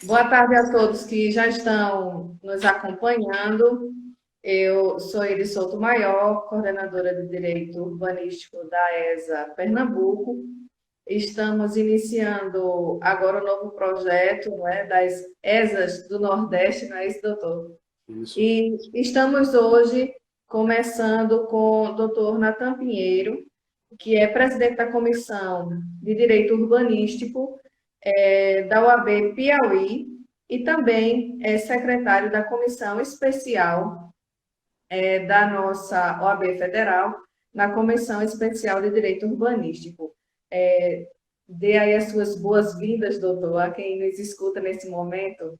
Boa tarde a todos que já estão nos acompanhando. Eu sou Iris Souto Maior, coordenadora de Direito Urbanístico da ESA Pernambuco. Estamos iniciando agora o novo projeto, das ESAs do Nordeste, não é isso, doutor? Isso. E estamos hoje começando com o doutor Natan Pinheiro, que é presidente da Comissão de Direito Urbanístico da UAB Piauí e também é secretário da Comissão Especial da nossa OAB Federal, na Comissão Especial de Direito Urbanístico. Dê aí as suas boas-vindas, doutor, a quem nos escuta nesse momento.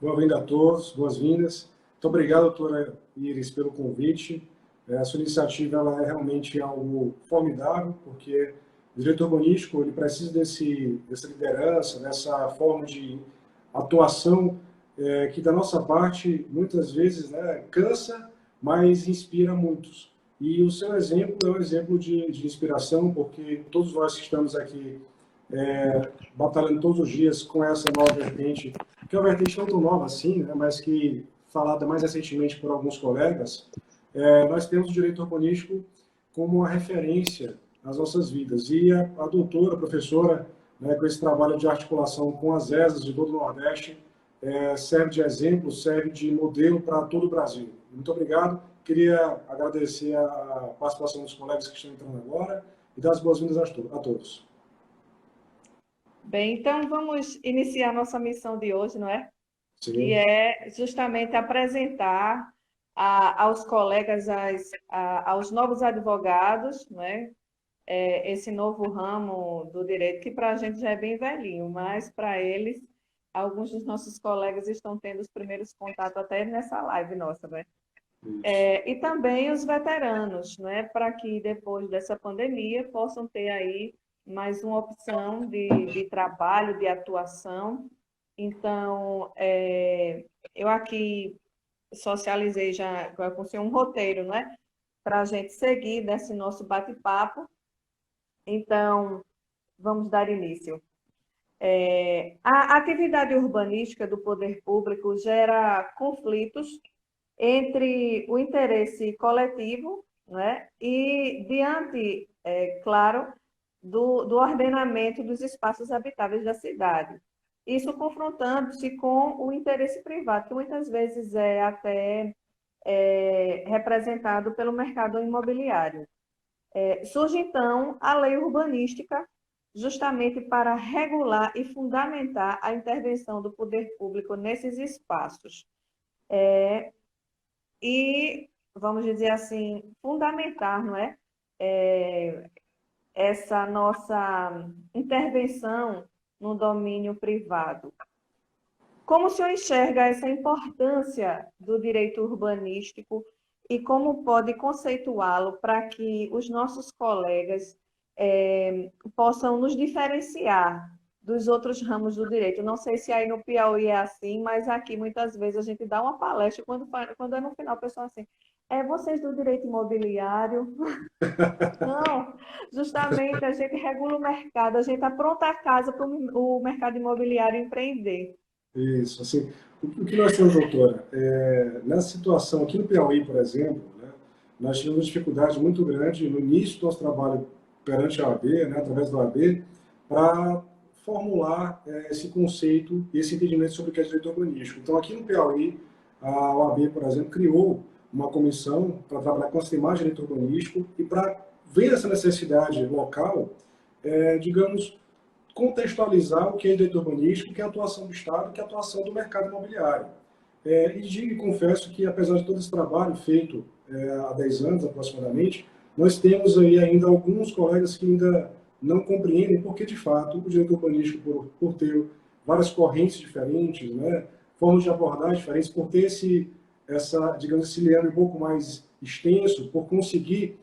Boa-vinda a todos, boas-vindas. Muito obrigado, doutora Iris, pelo convite. A sua iniciativa ela é realmente algo formidável, porque o direito urbanístico ele precisa dessa liderança, dessa forma de atuação que, da nossa parte, muitas vezes cansa, mas inspira muitos. E o seu exemplo é um exemplo de inspiração, porque todos nós que estamos aqui batalhando todos os dias com essa nova vertente, que é uma vertente não tão nova assim, né, mas que falada mais recentemente por alguns colegas, nós temos o direito urbanístico como uma referência nas nossas vidas. E a doutora, a professora, né, com esse trabalho de articulação com as ESAs de todo o Nordeste, serve de exemplo, serve de modelo para todo o Brasil. Muito obrigado. Queria agradecer a participação dos colegas que estão entrando agora e dar as boas-vindas a todos. Bem, então vamos iniciar nossa missão de hoje, não é? Que Sim. é justamente apresentar aos colegas, aos novos advogados, não é? Esse novo ramo do direito, que para a gente já é bem velhinho, mas para eles, alguns dos nossos colegas estão tendo os primeiros contatos até nessa live nossa, né? Isso. E também os veteranos, né? Para que depois dessa pandemia possam ter aí mais uma opção de trabalho, de atuação. Então, eu aqui socializei já com você um roteiro, né? Para a gente seguir nesse nosso bate-papo. Então, vamos dar início. A atividade urbanística do poder público gera conflitos entre o interesse coletivo, né, e diante, claro, do ordenamento dos espaços habitáveis da cidade. Isso confrontando-se com o interesse privado, que muitas vezes é até representado pelo mercado imobiliário. Surge, então, a lei urbanística, justamente para regular e fundamentar a intervenção do poder público nesses espaços. E, vamos dizer assim, fundamentar, não é? Essa nossa intervenção no domínio privado. Como o senhor enxerga essa importância do direito urbanístico e como pode conceituá-lo para que os nossos colegas possam nos diferenciar dos outros ramos do direito? Não sei se aí no Piauí é assim, mas aqui muitas vezes a gente dá uma palestra quando é no final o pessoal assim, vocês do direito imobiliário? Não, justamente a gente regula o mercado, a gente apronta a casa para o mercado imobiliário empreender. Isso, assim, o que nós temos, doutora, nessa situação aqui no Piauí, por exemplo, né, nós tivemos uma dificuldade muito grande no início do nosso trabalho perante a OAB, né, através da OAB, para formular esse conceito e esse entendimento sobre o que é direito urbanístico. Então, aqui no Piauí, a OAB, por exemplo, criou uma comissão para trabalhar com essa imagem de direito urbanístico e para ver essa necessidade local, digamos, contextualizar o que é direito urbanístico, o que é a atuação do Estado, o que é a atuação do mercado imobiliário. E digo e confesso que, apesar de todo esse trabalho feito há 10 anos aproximadamente, nós temos aí ainda alguns colegas que ainda não compreendem porque, de fato, o direito urbanístico, por ter várias correntes diferentes, né, formas de abordar diferentes, por ter digamos, esse leame um pouco mais extenso, por conseguir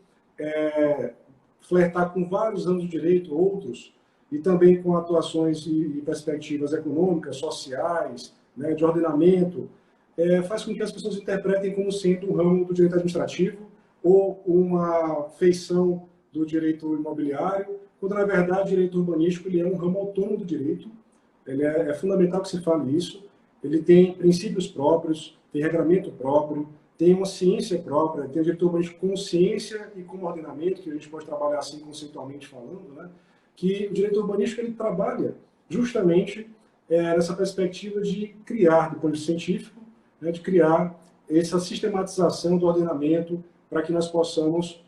flertar com vários ramos de direito, outros, e também com atuações e perspectivas econômicas, sociais, né, de ordenamento, faz com que as pessoas interpretem como sendo um ramo do direito administrativo ou uma feição do direito imobiliário, quando na verdade o direito urbanístico ele é um ramo autônomo do direito, É fundamental que se fale isso. Ele tem princípios próprios, tem regramento próprio, tem uma ciência própria, tem o diretor urbanístico com ciência e com ordenamento, que a gente pode trabalhar assim conceitualmente falando, né? Que o diretor urbanístico ele trabalha justamente nessa perspectiva de criar, do ponto de vista científico, né, de criar essa sistematização do ordenamento para que nós possamos,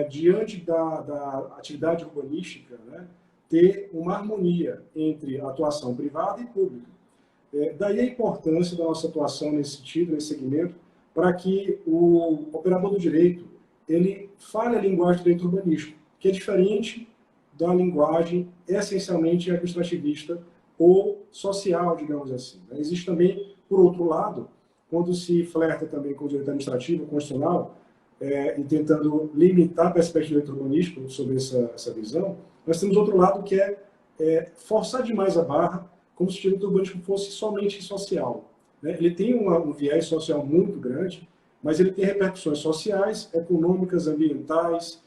diante da atividade urbanística, né, ter uma harmonia entre a atuação privada e pública. Daí a importância da nossa atuação nesse sentido, nesse segmento, para que o operador do direito ele fale a linguagem do direito urbanístico, que é diferente da linguagem essencialmente administrativista ou social, digamos assim. Existe também, por outro lado, quando se flerta também com o direito administrativo, constitucional, e tentando limitar a perspectiva do direito urbanístico sobre essa visão, nós temos outro lado que é forçar demais a barra, como se o direito urbanístico fosse somente social. Né? Ele tem um viés social muito grande, mas ele tem repercussões sociais, econômicas, ambientais,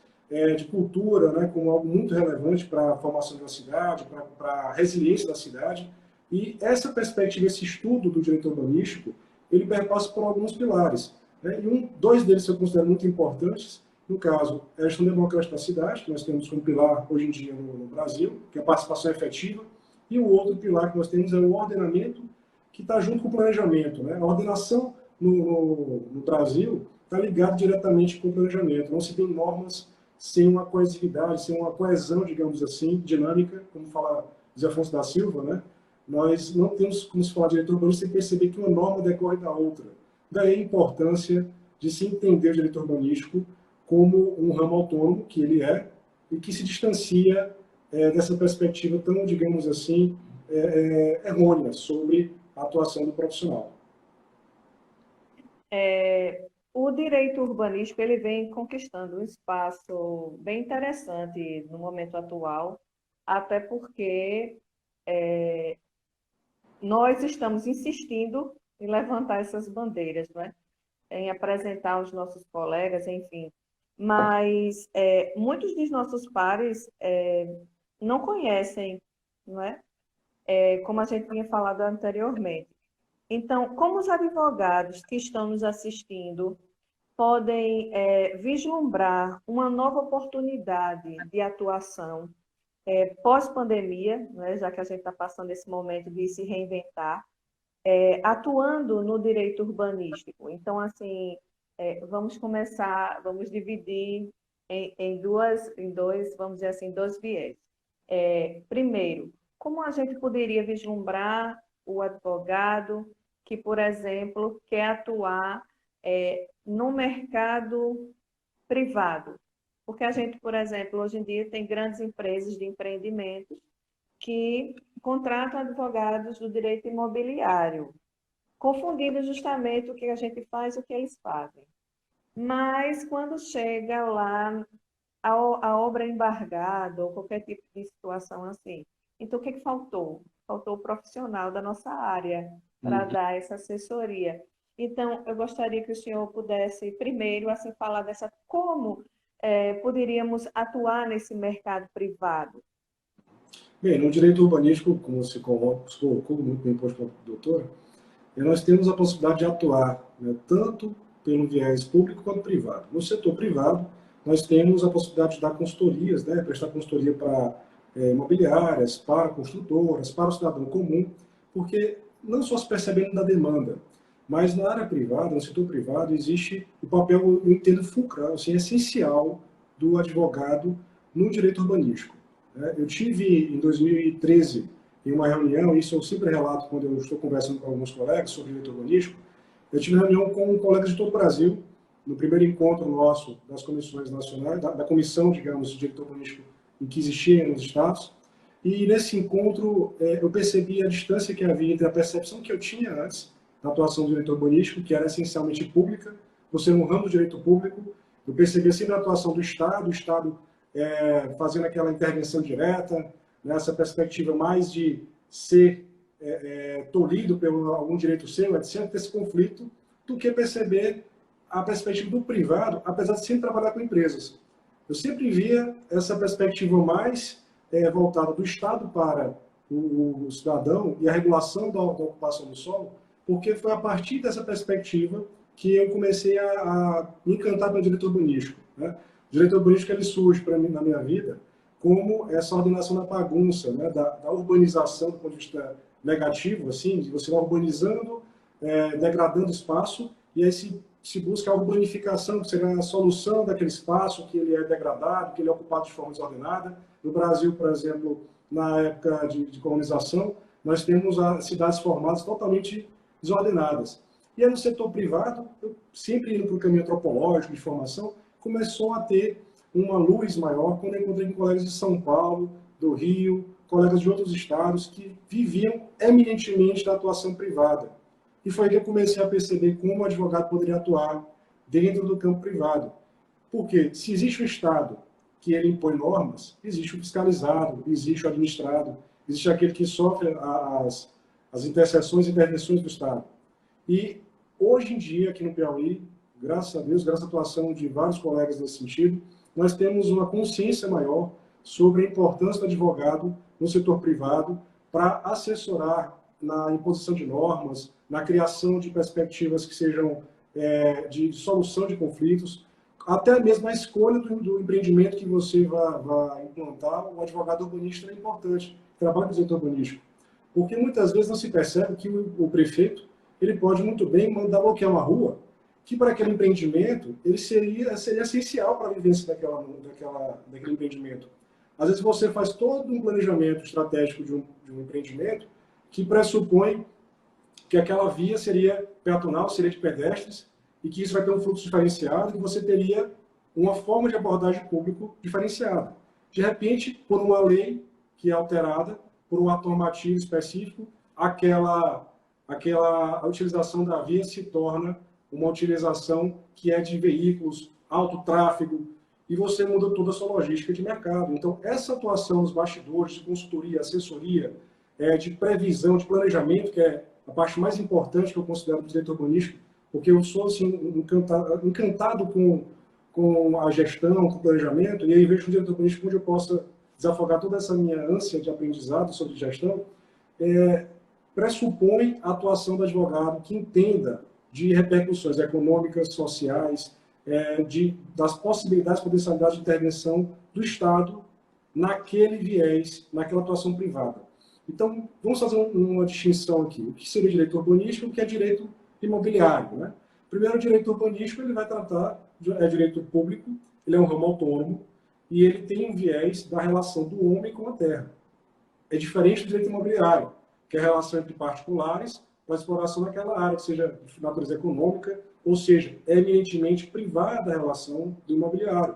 de cultura, né, como algo muito relevante para a formação da cidade, para a resiliência da cidade. E essa perspectiva, esse estudo do direito urbanístico, ele perpassa por alguns pilares. Né? E dois deles eu considero muito importantes. No caso, é a gestão democrática da cidade, que nós temos como pilar hoje em dia no Brasil, que é a participação efetiva. E o outro pilar que nós temos é o ordenamento, que está junto com o planejamento. Né? A ordenação no Brasil está ligada diretamente com o planejamento. Não se tem normas sem uma coesividade, sem uma coesão, digamos assim, dinâmica, como fala José Afonso da Silva, né? Nós não temos como se falar de direito urbanístico sem perceber que uma norma decorre da outra. Daí a importância de se entender o direito urbanístico como um ramo autônomo, que ele é, e que se distancia dessa perspectiva tão, digamos assim, errônea sobre a atuação do profissional. O direito urbanístico ele vem conquistando um espaço bem interessante no momento atual, até porque nós estamos insistindo em levantar essas bandeiras, né? Em apresentar os nossos colegas, enfim. Mas muitos dos nossos pares não conhecem, não é? Como a gente tinha falado anteriormente. Então, como os advogados que estão nos assistindo podem vislumbrar uma nova oportunidade de atuação pós-pandemia, né, já que a gente está passando esse momento de se reinventar, atuando no direito urbanístico. Então, assim, vamos começar, vamos dividir em dois, vamos dizer assim, dois viés. Primeiro, como a gente poderia vislumbrar o advogado que, por exemplo, quer atuar no mercado privado? Porque a gente, por exemplo, hoje em dia tem grandes empresas de empreendimentos que contratam advogados do direito imobiliário, confundindo justamente o que a gente faz e o que eles fazem. Mas quando chega lá a obra embargada ou qualquer tipo de situação assim, então o que faltou? Faltou o profissional da nossa área para dar essa assessoria. Então, eu gostaria que o senhor pudesse, primeiro, assim, falar como poderíamos atuar nesse mercado privado. Bem, no direito urbanístico, como se colocou muito bem posto pela doutora, nós temos a possibilidade de atuar, né, tanto pelo viés público quanto privado. No setor privado, nós temos a possibilidade de dar consultorias, né, prestar consultoria para imobiliárias, para construtoras, para o cidadão comum, porque não só se percebendo da demanda, mas na área privada, no setor privado, existe o papel, eu entendo, fulcral, assim, essencial do advogado no direito urbanístico. Eu tive, em 2013, em uma reunião, isso eu sempre relato quando eu estou conversando com alguns colegas sobre direito urbanístico, eu tive uma reunião com colegas de todo o Brasil, no primeiro encontro nosso das comissões nacionais, da comissão, digamos, de direito urbanístico em que existia nos estados, e nesse encontro eu percebi a distância que havia entre a percepção que eu tinha antes da atuação do direito urbanístico, que era essencialmente pública, você no ramo do direito público, eu percebia sempre a atuação do Estado, o Estado fazendo aquela intervenção direta, nessa perspectiva mais de ser tolhido por algum direito seu, etc., esse conflito, do que perceber a perspectiva do privado, apesar de sempre trabalhar com empresas. Eu sempre via essa perspectiva mais voltada do Estado para o cidadão e a regulação da ocupação do solo, porque foi a partir dessa perspectiva que eu comecei a me encantar pelo direito urbanístico. Né? O direito urbanístico ele surge para mim na minha vida como essa ordenação da bagunça, né? Da urbanização do ponto de vista negativo, assim, de você ir urbanizando, degradando espaço, e aí se busca a urbanificação, que seria a solução daquele espaço que ele é degradado, que ele é ocupado de forma desordenada. No Brasil, por exemplo, na época de colonização, nós temos as cidades formadas totalmente desordenadas. E aí, no setor privado, eu sempre indo para o caminho antropológico de formação, começou a ter uma luz maior quando eu encontrei com colegas de São Paulo, do Rio, colegas de outros estados que viviam eminentemente da atuação privada. E foi aí que eu comecei a perceber como o advogado poderia atuar dentro do campo privado. Porque se existe o Estado que ele impõe normas, existe o fiscalizado, existe o administrado, existe aquele que sofre as interseções e intervenções do Estado. E hoje em dia, aqui no Piauí, graças a Deus, graças à atuação de vários colegas nesse sentido, nós temos uma consciência maior sobre a importância do advogado no setor privado para assessorar na imposição de normas, na criação de perspectivas que sejam de solução de conflitos, até mesmo a escolha do empreendimento que você vai implantar. O advogado urbanista é importante, trabalha com o setor urbanístico, porque muitas vezes não se percebe que o prefeito ele pode muito bem mandar bloquear uma rua, que para aquele empreendimento ele seria essencial para a vivência daquele empreendimento. Às vezes você faz todo um planejamento estratégico de um empreendimento que pressupõe que aquela via seria peatonal, seria de pedestres, e que isso vai ter um fluxo diferenciado, e você teria uma forma de abordagem público diferenciada. De repente, por uma lei que é alterada, por um ato normativo específico, a utilização da via se torna uma utilização que é de veículos, alto tráfego, e você muda toda a sua logística de mercado. Então, essa atuação nos bastidores, de consultoria, assessoria, de previsão, de planejamento, que é a parte mais importante que eu considero do direito urbanístico, porque eu sou assim, encantado com a gestão, com o planejamento, e aí vejo no direito urbanístico onde eu possa desafogar toda essa minha ânsia de aprendizado sobre gestão, pressupõe a atuação do advogado que entenda de repercussões econômicas, sociais, das possibilidades, potencialidades de intervenção do Estado naquele viés, naquela atuação privada. Então, vamos fazer uma distinção aqui. O que seria direito urbanístico e o que é direito imobiliário, né? Primeiro, o direito urbanístico ele vai tratar, direito público, ele é um ramo autônomo e ele tem um viés da relação do homem com a terra. É diferente do direito imobiliário, que é a relação entre particulares para a exploração daquela área, que seja de natureza econômica, ou seja, é eminentemente privada a relação do imobiliário.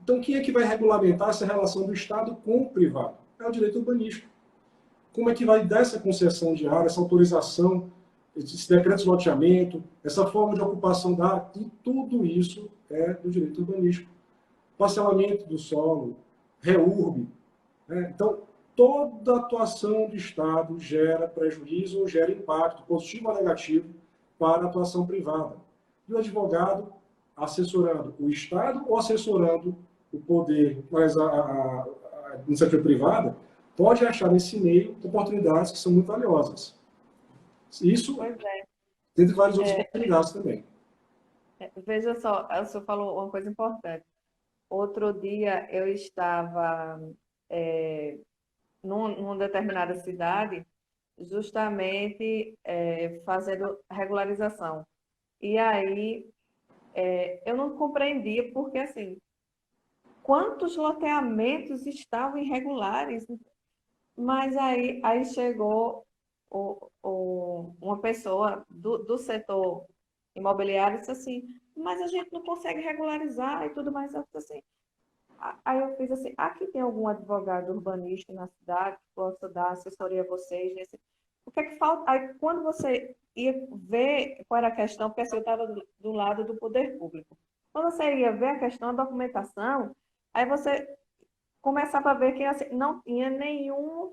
Então, quem é que vai regulamentar essa relação do Estado com o privado? É o direito urbanístico. Como é que vai dar essa concessão de área, essa autorização, esse decreto de loteamento, essa forma de ocupação da área, e tudo isso é do direito urbanístico. Parcelamento do solo, reurb. Né? Então, toda atuação do Estado gera prejuízo ou gera impacto, positivo ou negativo, para a atuação privada. E o advogado assessorando o Estado ou assessorando o poder, mas a iniciativa privada, pode achar nesse meio oportunidades que são muito valiosas. Isso, dentre várias outras oportunidades também. Veja só, o senhor falou uma coisa importante. Outro dia eu estava numa determinada cidade, justamente fazendo regularização. E aí eu não compreendia porque, assim, quantos loteamentos estavam irregulares, mas aí chegou uma pessoa do setor imobiliário e disse assim, mas a gente não consegue regularizar e tudo mais. Eu disse assim, aí eu fiz assim, aqui tem algum advogado urbanista na cidade que possa dar assessoria a vocês nesse... O que é que falta? Aí quando você ia ver qual era a questão, porque assim, eu estava do lado do poder público. Quando você ia ver a questão da documentação, aí você começava a ver que assim, não tinha nenhum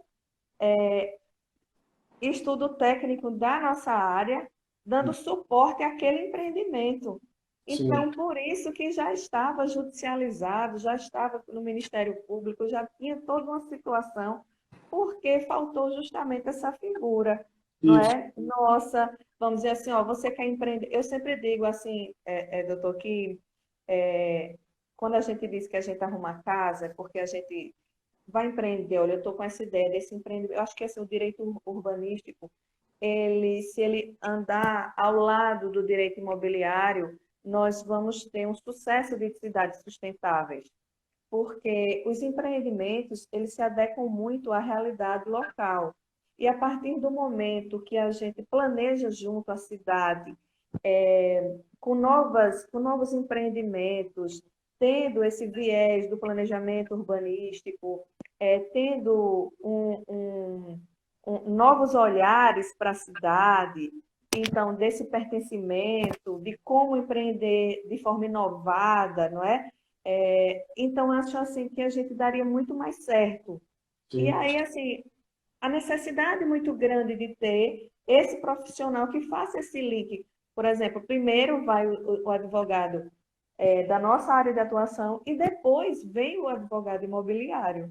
estudo técnico da nossa área dando suporte àquele empreendimento. Então, Sim. por isso que já estava judicializado, já estava no Ministério Público, já tinha toda uma situação porque faltou justamente essa figura, não Isso. é? Nossa, vamos dizer assim, ó, você quer empreender. Eu sempre digo assim, doutor, que é, quando a gente diz que a gente arruma casa, é porque a gente vai empreender. Olha, eu estou com essa ideia desse empreendimento. Eu acho que esse, o direito urbanístico, ele, se ele andar ao lado do direito imobiliário, nós vamos ter um sucesso de cidades sustentáveis, porque os empreendimentos, eles se adequam muito à realidade local. E a partir do momento que a gente planeja junto à cidade, com novos empreendimentos, tendo esse viés do planejamento urbanístico, tendo novos olhares para a cidade, então, desse pertencimento, de como empreender de forma inovada, não é? Então, acho assim que a gente daria muito mais certo. E Sim. aí, assim, a necessidade muito grande de ter esse profissional que faça esse link. Por exemplo, primeiro vai o advogado da nossa área de atuação e depois vem o advogado imobiliário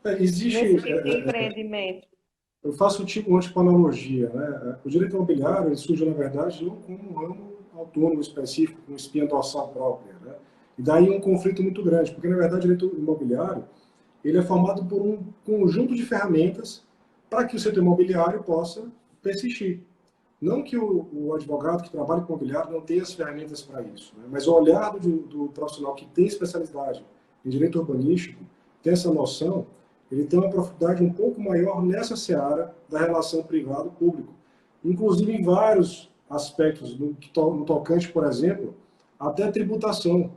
Existe, nesse tipo de empreendimento. eu faço um tipo de analogia, né? O direito imobiliário ele surge, na verdade, não como um ramo autônomo específico, com espinha dorsal própria, né? E daí um conflito muito grande, porque, na verdade, o direito imobiliário ele é formado por um conjunto de ferramentas para que o setor imobiliário possa persistir. Não que o advogado que trabalha com imobiliário não tenha as ferramentas para isso, né? Mas o olhar do profissional que tem especialidade em direito urbanístico, tem essa noção, ele tem uma profundidade um pouco maior nessa seara da relação privado-público. Inclusive em vários aspectos, no tocante, por exemplo, até tributação.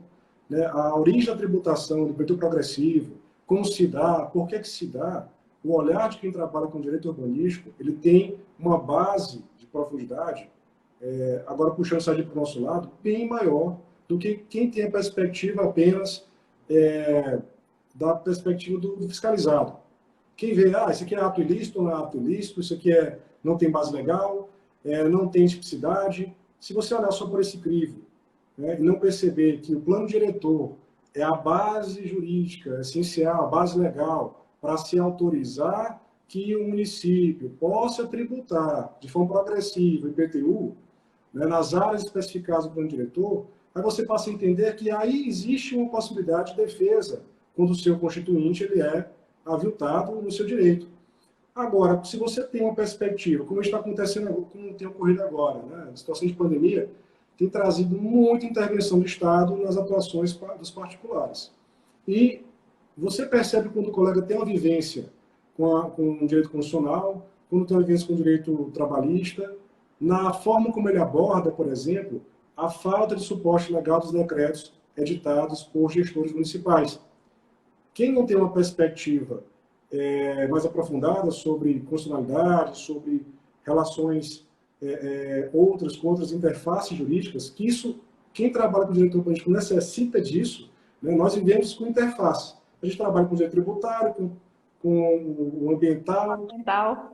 Né? A origem da tributação, do direito progressivo, como se dá, por que se dá, o olhar de quem trabalha com direito urbanístico, ele tem uma base de profundidade, agora puxando isso para o nosso lado, bem maior do que quem tem a perspectiva apenas da perspectiva do fiscalizado. Quem vê, isso aqui é ato ilícito ou não é ato ilícito, isso aqui não tem base legal, não tem tipicidade. Se você olhar só por esse crivo, né, e não perceber que o plano diretor é a base jurídica, essencial, a base legal, para se autorizar que o município possa tributar de forma progressiva IPTU, né, nas áreas especificadas do plano diretor, aí você passa a entender que aí existe uma possibilidade de defesa quando o seu constituinte ele é aviltado no seu direito. Agora, se você tem uma perspectiva, como está acontecendo, como tem ocorrido agora, né, a situação de pandemia tem trazido muita intervenção do Estado nas atuações dos particulares. E você percebe quando o colega tem uma vivência com o direito constitucional, quando tem uma vivência com o direito trabalhista, na forma como ele aborda, por exemplo, a falta de suporte legal dos decretos editados por gestores municipais. Quem não tem uma perspectiva mais aprofundada sobre constitucionalidade, sobre relações outras com outras interfaces jurídicas, que isso, quem trabalha com direito urbanístico necessita disso, né? Nós vivemos com interface. A gente trabalha com direito tributário, com o ambiental,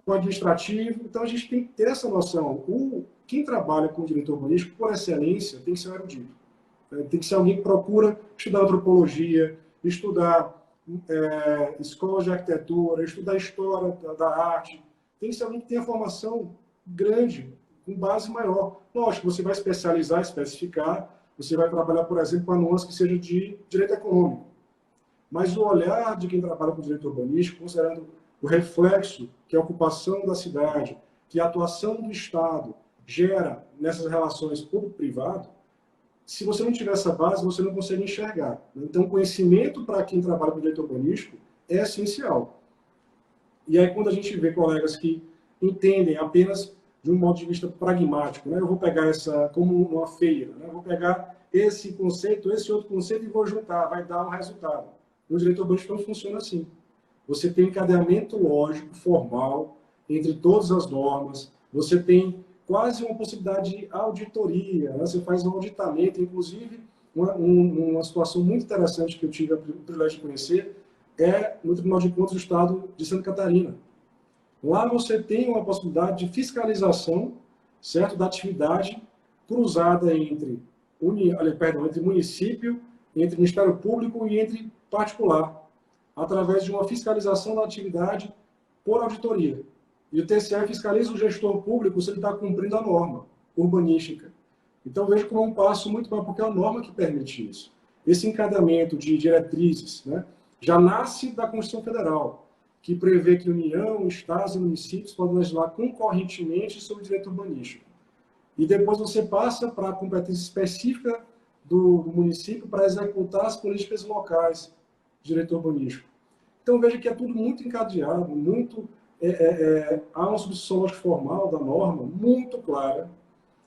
com o administrativo, então a gente tem que ter essa noção. Quem trabalha com direito urbanístico, por excelência, tem que ser um erudito. Tem que ser alguém que procura estudar antropologia, estudar escola de arquitetura, estudar história da arte. Tem que ser alguém que tenha formação grande, com base maior. Lógico, você vai especializar, especificar, você vai trabalhar, por exemplo, com a nuance que seja de direito econômico. Mas o olhar de quem trabalha com direito urbanístico, considerando o reflexo que a ocupação da cidade, que a atuação do Estado gera nessas relações público-privado, se você não tiver essa base, você não consegue enxergar. Então, conhecimento para quem trabalha com direito urbanístico é essencial. E aí, quando a gente vê colegas que entendem apenas de um modo de vista pragmático, né? Eu vou pegar essa como uma feira, né? Eu vou pegar esse conceito, esse outro conceito e vou juntar, vai dar um resultado. No direito urbanístico não funciona assim. Você tem encadeamento lógico, formal, entre todas as normas, você tem quase uma possibilidade de auditoria, né? Você faz um auditamento, inclusive, uma situação muito interessante que eu tive o privilégio de conhecer é no Tribunal de Contas do Estado de Santa Catarina. Lá você tem uma possibilidade de fiscalização, certo, da atividade cruzada entre município, entre Ministério Público e entre particular. através de uma fiscalização da atividade por auditoria. E o TCE fiscaliza o gestor público se ele está cumprindo a norma urbanística. Então, vejo como um passo muito bom, porque é a norma que permite isso. Esse encadeamento de diretrizes, né, já nasce da Constituição Federal, que prevê que União, Estados e municípios podem legislar concorrentemente sobre o direito urbanístico. E depois você passa para a competência específica do município para executar as políticas locais de direito urbanístico. Então, veja que é tudo muito encadeado, muito, há uma substituição lógica formal da norma muito clara,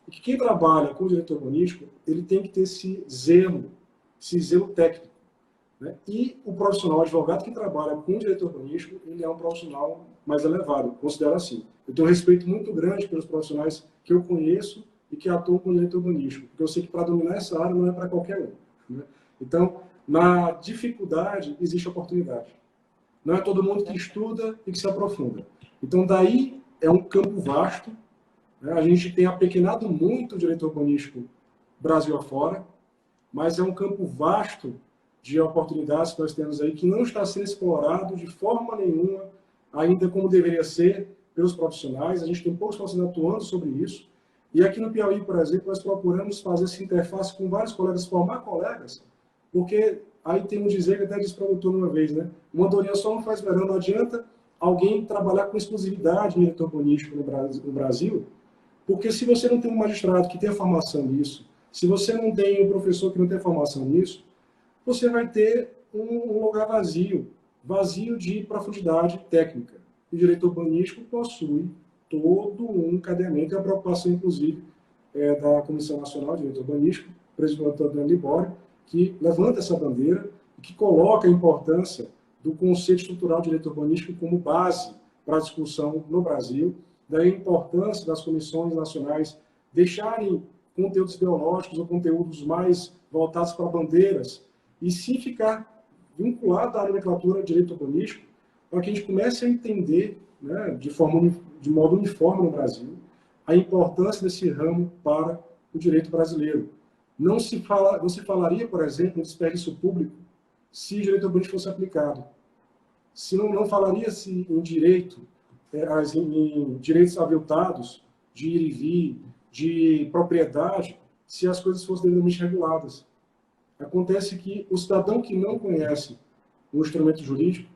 e que quem trabalha com o direito urbanístico, ele tem que ter esse zelo técnico. Né? E o profissional advogado que trabalha com o direito urbanístico, ele é um profissional mais elevado, considero assim. Eu tenho um respeito muito grande pelos profissionais que eu conheço e que atuam com o direito urbanístico, porque eu sei que para dominar essa área não é para qualquer um. Né? Então, na dificuldade, existe oportunidade. Não é todo mundo que estuda e que se aprofunda. Então, daí é um campo vasto. Né? A gente tem apequenado muito o direito urbanístico Brasil afora, mas é um campo vasto de oportunidades que nós temos aí que não está sendo explorado de forma nenhuma, ainda como deveria ser, pelos profissionais. A gente tem poucos profissionais atuando sobre isso. E aqui no Piauí, por exemplo, nós procuramos fazer essa interface com vários colegas, formar colegas, porque aí tem um dizer que até disse para o doutor uma vez, né? Uma andorinha só não faz verão, não adianta alguém trabalhar com exclusividade no direito urbanístico no Brasil, porque se você não tem um magistrado que tenha formação nisso, se você não tem um professor que não tem formação nisso, você vai ter um lugar vazio de profundidade técnica. O direito urbanístico possui todo um encadeamento, é a preocupação, inclusive, da Comissão Nacional de Direito Urbanístico, presidente do Antônio Libório, que levanta essa bandeira e que coloca a importância do conceito estrutural de direito urbanístico como base para a discussão no Brasil, daí a importância das comissões nacionais deixarem conteúdos ideológicos ou conteúdos mais voltados para bandeiras e sim ficar vinculado à nomenclatura de direito urbanístico para que a gente comece a entender, né, de modo uniforme no Brasil, a importância desse ramo para o direito brasileiro. Não se falaria, por exemplo, em desperdício público se o direito urbanístico fosse aplicado. Não falaria-se em direito, em direitos aviltados, de ir e vir, de propriedade, se as coisas fossem devidamente reguladas. Acontece que o cidadão que não conhece o instrumento jurídico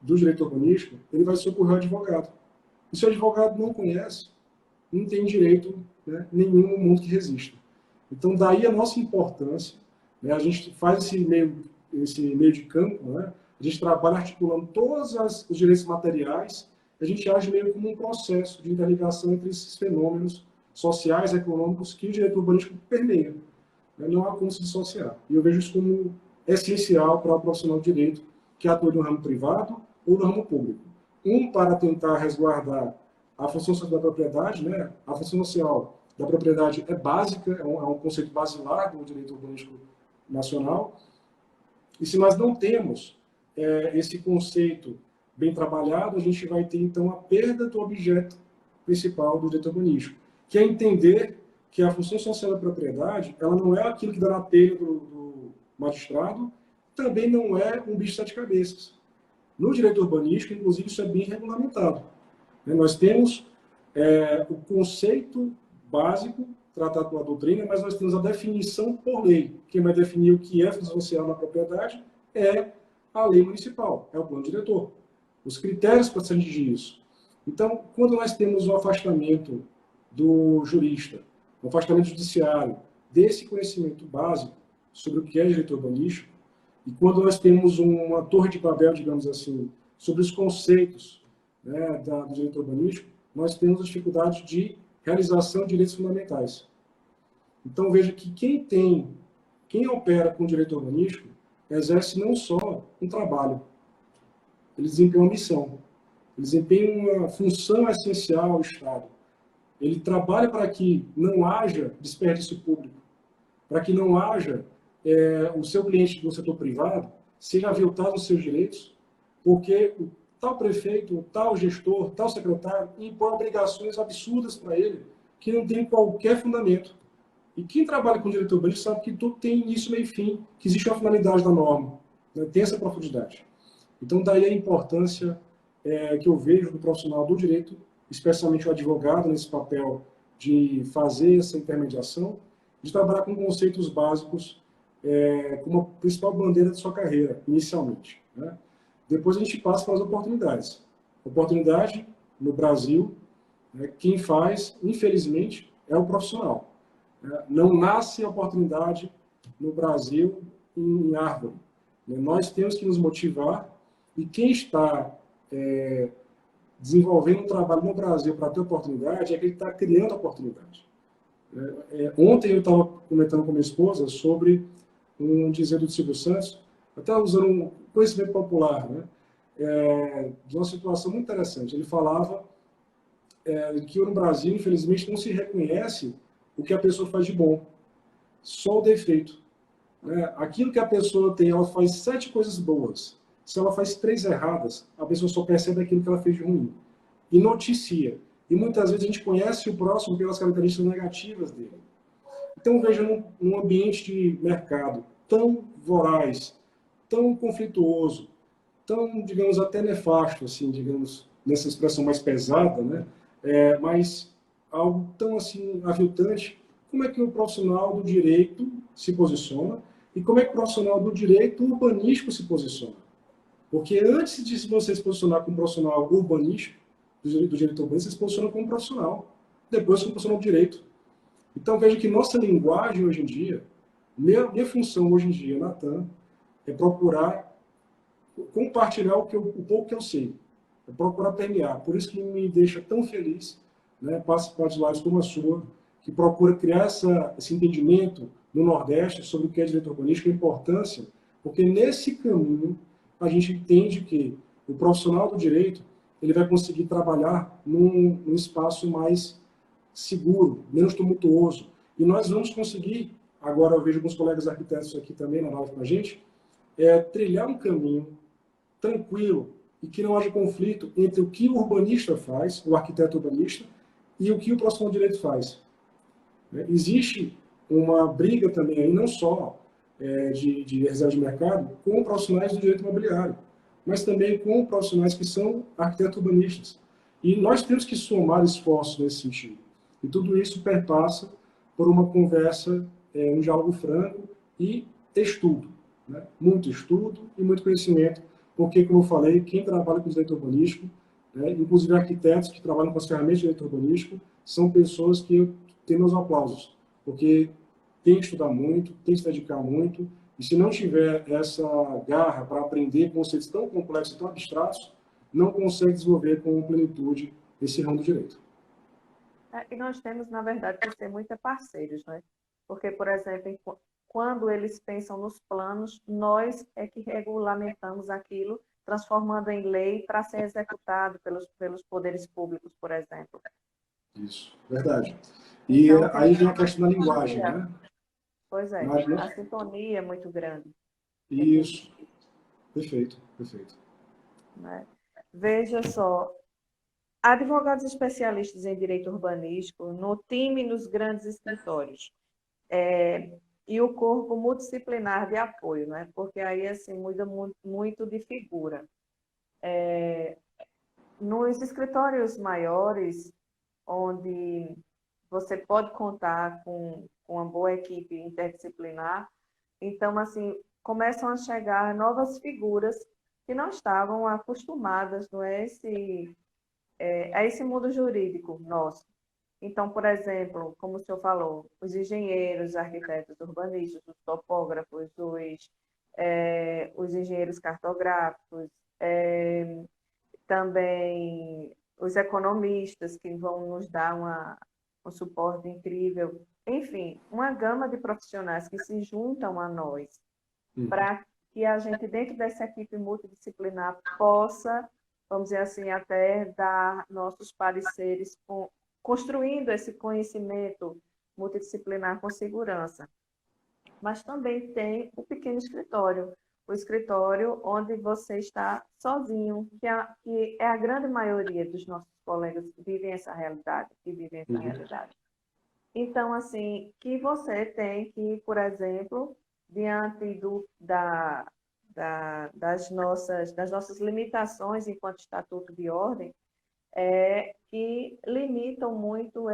do direito urbanístico, ele vai socorrer o advogado. E se o advogado não conhece, não tem direito, né, nenhum no mundo que resista. Então, daí a nossa importância, né, a gente faz esse meio de campo, né, a gente trabalha articulando todos os direitos materiais, a gente age meio como um processo de interligação entre esses fenômenos sociais, econômicos, que o direito urbanístico permeia. Né, não há como se dissociar. E eu vejo isso como essencial para o profissional de direito que atua no ramo privado ou no ramo público. Para tentar resguardar a função social da propriedade, né? A função social da propriedade é básica, é um conceito basilar do direito urbanístico nacional. E se nós não temos esse conceito bem trabalhado, a gente vai ter, então, a perda do objeto principal do direito urbanístico, que é entender que a função social da propriedade, ela não é aquilo que dá na telha do magistrado, também não é um bicho de sete cabeças. No direito urbanístico, inclusive, isso é bem regulamentado. Nós temos o conceito básico tratado pela doutrina, mas nós temos a definição por lei. Quem vai definir o que é função social na propriedade é a lei municipal, é o plano diretor. Os critérios para se atingir isso. Então, quando nós temos o afastamento do jurista, o afastamento judiciário desse conhecimento básico sobre o que é direito urbanístico, e quando nós temos uma torre de Babel, digamos assim, sobre os conceitos, né, do direito urbanístico, nós temos a dificuldade de realização de direitos fundamentais. Então, veja que quem opera com direito urbanístico exerce não só um trabalho, ele desempenha uma missão, ele desempenha uma função essencial ao Estado. Ele trabalha para que não haja desperdício público, para que não haja o seu cliente do setor privado seja aviltado nos seus direitos, porque o tal prefeito, o tal gestor, tal secretário impõe obrigações absurdas para ele que não tem qualquer fundamento. E quem trabalha com direito urbanístico sabe que tudo tem início, meio e fim, que existe uma finalidade da norma, né? Tem essa profundidade. Então, daí a importância que eu vejo do profissional do direito, especialmente o advogado, nesse papel de fazer essa intermediação, de trabalhar com conceitos básicos como a principal bandeira de sua carreira, inicialmente. Né? Depois a gente passa para as oportunidades. Oportunidade, no Brasil, quem faz, infelizmente, é o profissional. Não nasce a oportunidade no Brasil em árvore. Nós temos que nos motivar e quem está desenvolvendo um trabalho no Brasil para ter oportunidade é que ele está criando oportunidade. Ontem eu estava comentando com minha esposa sobre um dizer do Silvio Santos, até usando um conhecimento popular, né? De uma situação muito interessante. Ele falava que no Brasil, infelizmente, não se reconhece o que a pessoa faz de bom, só o defeito. Né? Aquilo que a pessoa tem, ela faz 7 coisas boas. Se ela faz 3 erradas, a pessoa só percebe aquilo que ela fez de ruim. E noticia. E muitas vezes a gente conhece o próximo pelas características negativas dele. Então, veja, num ambiente de mercado tão voraz, tão conflituoso, tão, digamos, até nefasto, assim, digamos, nessa expressão mais pesada, né? Mas algo tão, assim, aviltante, como é que o profissional do direito se posiciona e como é que o profissional do direito urbanístico se posiciona? Porque antes de você se posicionar como profissional urbanístico, do direito urbanístico, você se posiciona como profissional. Depois, como profissional do direito. Então, veja que nossa linguagem hoje em dia, minha função hoje em dia na TAM, é procurar compartilhar o pouco que eu sei, é procurar permear. Por isso que me deixa tão feliz, né, participar de lives como a sua, que procura criar esse entendimento no Nordeste sobre o que é direito urbanístico e a importância, porque nesse caminho a gente entende que o profissional do direito ele vai conseguir trabalhar num espaço mais seguro, menos tumultuoso. E nós vamos conseguir, agora eu vejo alguns colegas arquitetos aqui também na live com a gente, trilhar um caminho tranquilo e que não haja conflito entre o que o urbanista faz, o arquiteto urbanista, e o que o profissional de direito faz. Existe uma briga também aí, não só de reserva de mercado, com profissionais do direito imobiliário, mas também com profissionais que são arquitetos urbanistas. E nós temos que somar esforços nesse sentido. E tudo isso perpassa por uma conversa, um diálogo franco e estudo. Né? Muito estudo e muito conhecimento, porque, como eu falei, quem trabalha com direito urbanístico, né, inclusive arquitetos que trabalham com as ferramentas de direito urbanístico, são pessoas que têm meus aplausos, porque tem que estudar muito, tem que se dedicar muito, e se não tiver essa garra para aprender conceitos tão complexos e tão abstratos, não consegue desenvolver com plenitude esse ramo do direito. E nós temos, na verdade, que ser muito parceiros, né? Porque, por exemplo, quando eles pensam nos planos, nós é que regulamentamos aquilo, transformando em lei para ser executado pelos poderes públicos, por exemplo. Isso, verdade. E Então, tem aí que ter vem a uma questão da linguagem, sintonia. né? Pois é, Mas, a sintonia é muito grande entre isso, eles, perfeito, perfeito. né? Veja só, advogados especialistas em direito urbanístico, no time nos grandes escritórios, e o corpo multidisciplinar de apoio, né? Porque aí, assim, muda muito de figura. Nos escritórios maiores, onde você pode contar com uma boa equipe interdisciplinar, então, assim, começam a chegar novas figuras que não estavam acostumadas, não é, a esse mundo jurídico nosso. Então, por exemplo, como o senhor falou, os engenheiros, arquitetos urbanistas, os topógrafos, os engenheiros cartográficos, também os economistas, que vão nos dar um suporte incrível. Enfim, uma gama de profissionais que se juntam a nós para que a gente, dentro dessa equipe multidisciplinar, possa, vamos dizer assim, até dar nossos pareceres, construindo esse conhecimento multidisciplinar com segurança. Mas também tem o pequeno escritório, o escritório onde você está sozinho, que é a grande maioria dos nossos colegas que vivem essa realidade, que vivem essa realidade. Então, assim, que você tem que, por exemplo, diante das nossas limitações enquanto estatuto de ordem, que limitam muito